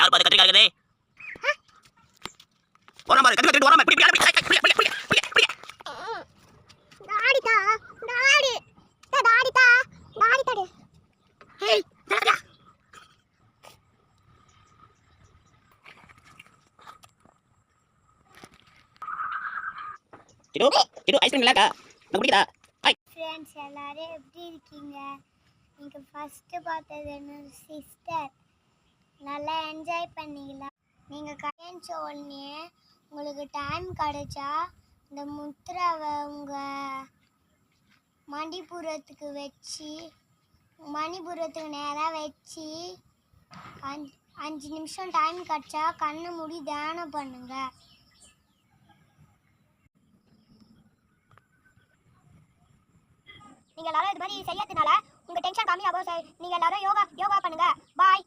யார் பாத்து கத்திரிக்காய் ஓரமா கத்திரிக்காய் ஓரமா பிடி டாடிடா டாடி டாடிடா டாடி ஹேய் டாடா கிடு ஐஸ்கிரீம் இல்லக்கா நான் குடிக்கிறா ஃப்ரெண்ட்ஸ் எல்லாரும் எப்படி இருக்கீங்க? நீங்க ஃபர்ஸ்ட் பார்த்தது என்னோட சிஸ்டர். நல்லா என்ஜாய் பண்ணிக்கலாம். நீங்க கல்யாணம் சொன்னே உங்களுக்கு டைம் கிடைச்சா இந்த முத்திராவை உங்க மணிபுரத்துக்கு நேராக வச்சு 5 நிமிஷம் டைம் கிடைச்சா கண்ணை மூடி தியானம் பண்ணுங்க. நீங்க எல்லாரும் இது மாதிரி செய்யறதுனால உங்க டென்ஷன் கம்மியாகும். நீங்க எல்லாரும் யோகா பண்ணுங்க. பாய்.